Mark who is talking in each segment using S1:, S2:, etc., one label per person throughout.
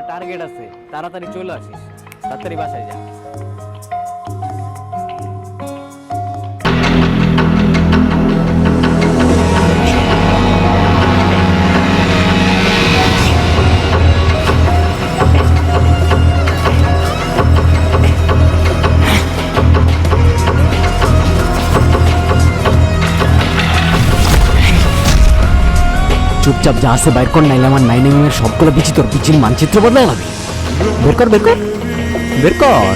S1: Target আছে, তাড়াতাড়ি চলে আসিস, তাড়াতাড়ি বাসায় যা। চুপচাপ যা আছে বাইর কর, নাইলে আমার 9mm এর সবগুলো বিচি তোর পিচির মানচিত্র বদলাই যাবে। বের কর বের কর বের কর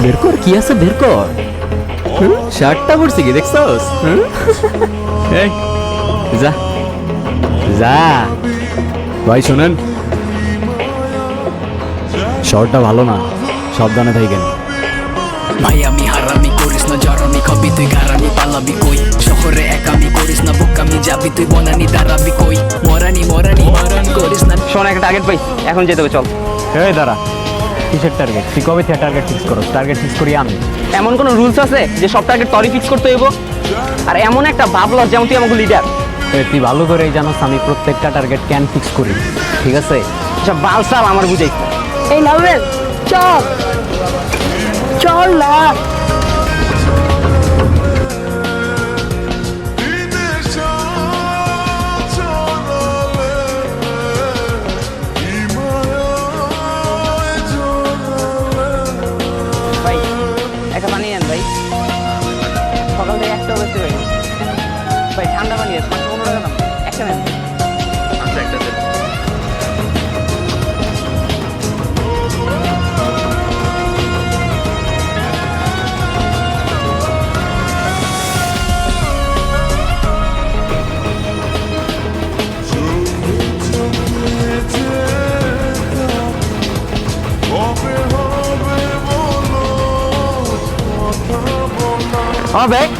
S1: বের কর, কি আছে বের কর। শার্টটা পড়ছি কি দেখছস? এই যা যা। ভাই শোনেন, শর্টটা ভালো না, সাবধানে থাকেন।
S2: ভাই আমি হারামি করিস না, জরামি খাবি তুই, গারামি পালাবি কই, শহরে একামি করিস না, বোকামি যাবি তুই, বনানি দাঁড়াবি কই, মরানি মরানি মরান করিস না।
S3: শোন, একটা টার্গেট পাই, এখন যেতে হবে, চল।
S1: এই দাঁড়া, কিসের টার্গেট? তুই কবে থেকে টার্গেট ফিক্স করো? টার্গেট ফিক্স করি আমি।
S3: এমন কোনো রুলস আছে যে সব টার্গেট তরি ফিক্স করতে হইব? আর এমন একটা ভাবলো যেমন তুই আমাকে লিডার।
S1: তুই ভালো করেই জানোস আমি প্রত্যেকটা টার্গেট ক্যান ফিক্স করি, ঠিক আছে?
S3: আচ্ছা বালসাল আমার বুঝাই।
S4: এই নামেন, চল চল না।
S3: ভাই একটা পানি আন ভাই, সকাল থেকে একটা বেশি ভাই। ভাই ঠান্ডা পানি আছে, 15 টাকা দাম, একটা নেন।
S5: আচ্ছা একটা দেন।
S3: আমার ব্যাগ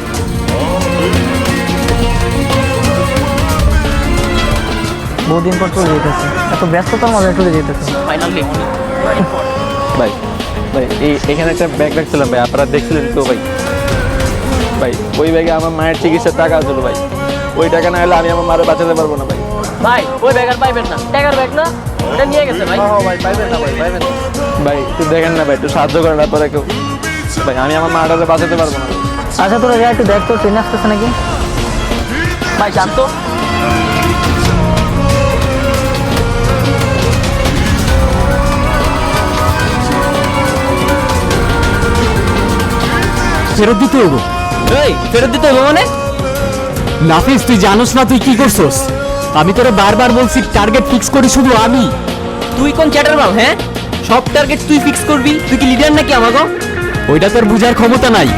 S4: বহুদিন পর চলে যেতেছে, এত ব্যস্ততার মধ্যে চলে যেতেছে।
S3: ফাইনালি
S5: ভাই ভাই এখানে একটা ব্যাগ রাখছিলাম ভাই, আপনারা দেখছিলেন তো ভাই? ভাই ওই ব্যাগে আমার মায়ের চিকিৎসার টাকা আসলো ভাই, ওই টাকা না হলে আমি আমার মারে বাঁচাতে পারবো না ভাই।
S3: ভাই ওই ব্যাগ আর পাইবেন না, টাকার ব্যাগ না, ওটা নিয়ে গেছে ভাই।
S5: ভাই পাইবেন না, ভাই পাইবেন না ভাই, একটু দেখেন না ভাই, একটু সাহায্য করেন আপনারা কেউ ভাই, আমি আমার মাটারে বাঁচাতে পারবো না।
S4: আচ্ছা তোরা যা একটু দেখ তো, ট্রেন আসতেছে নাকি?
S3: ভাই শান্ত।
S1: ফেরত দিতে হবো।
S3: এই ফেরত দিতে হবে মানে?
S1: নাফিস তুই জানোস না তুই কি করছস? আমি তোরে বারবার বলছি টার্গেট ফিক্স করি শুধু আমি।
S3: তুই কোন চ্যাটার বাল? হ্যাঁ, সব টার্গেট তুই ফিক্স করবি? তুই কি লিডার নাকি আমাগো?
S1: ওইটা তোর বুঝার ক্ষমতা নাই।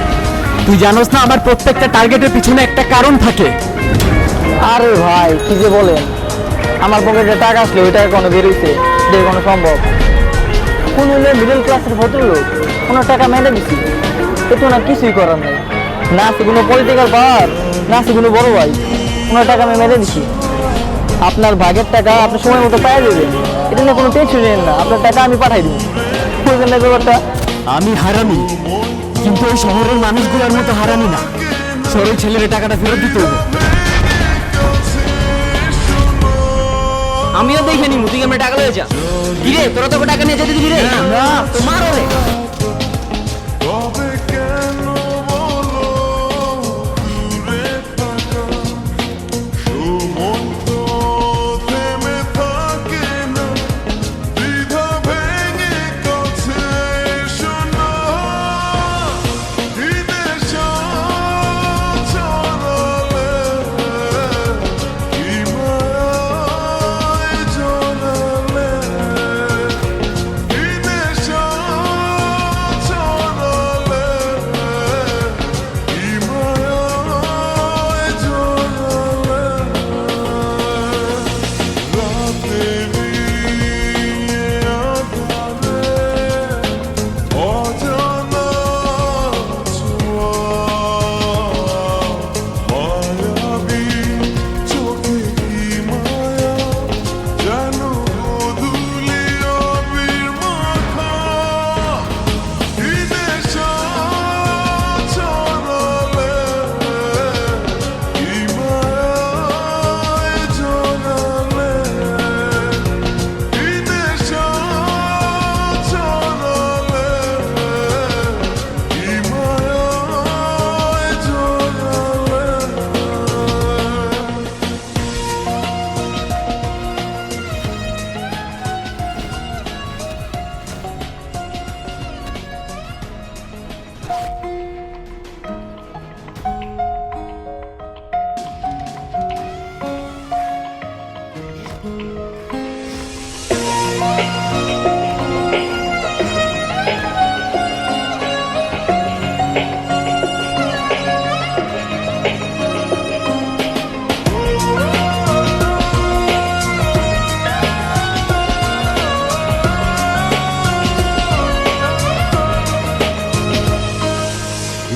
S1: তুই জানোস না আমার প্রত্যেকটা টার্গেটের পিছনে একটা কারণ থাকে।
S4: আরে ভাই কি যে বলেন, আমার পকেটে টাকা আসলে ওই টাকা কোনো বেরোইছে, যে কোনো সম্ভব? কোন মিডল ক্লাসের ভদ্রলোক, কোনো টাকা মেনে দিছি, এতো না কিছুই করার নেই। না আছে কোনো পলিটিক্যাল পাওয়ার, না আছে কোনো বড় ভাই, কোনো টাকা আমি মেনে দিছি। আপনার ভাগের টাকা আপনি সময় মতো পাই দেবেন, এটা নিয়ে কোনো টেনশন নেন না, আপনার টাকা আমি পাঠাই দেবো। বুঝলেন না ব্যাপারটা?
S1: আমি হারামি, কিন্তু ওই শহরের মানুষগুলোর মতো হারামি না। শহরের ছেলের টাকাটা ফেরত দিতে হবে।
S3: আমিও দেখে নিমু, তুই আমরা টাকা লয়ে যা। কি রে, তোরা তোকে টাকা নিয়ে যেতে দিবি রে? না তোমার রে।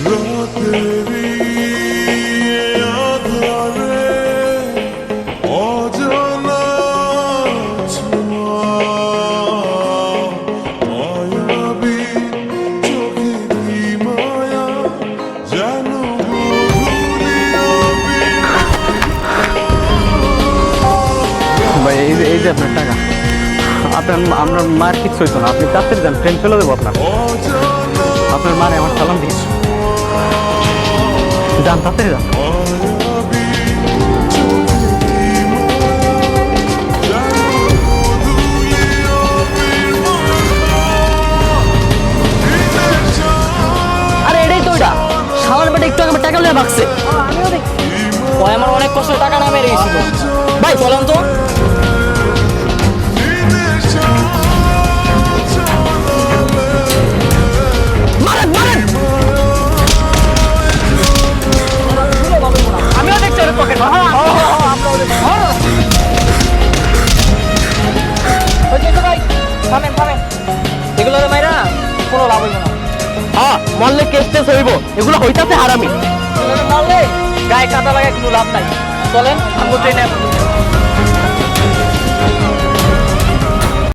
S6: রাতেরি আধারে অজানা ছোঁয়া মায়াবী চোখে কি মায়া যেন
S5: ভাই এই যে আপনার টাকা আপনার আমরা মার কিচ্ছু হইতো না আপনি তাড়াতাড়ি যান ট্রেন চলে দেবো আপনার মানে আমার সালাম দিস যান তাড়াতাড়ি যান
S4: আরে এটাই তো ওইটা শালার বেটা একটু আগে আমার টাকা নিয়ে ভাগছে আমিও দেখছি ওই আমার অনেক কষ্ট টাকা না মেরে গেছিল ভাই চলেন তো মারেন মারেন আমিও দেখছি ওর পকেট ভাই থামেন থামেন এগুলো মাইরা কোনো লাভ হইব না হ্যাঁ মরলে কেস টেস হইব এগুলো হইতাছে হারামি মরলে গায়ে কাদা লাগায় কোনো লাভ নাই চলেন আমি ট্রেনে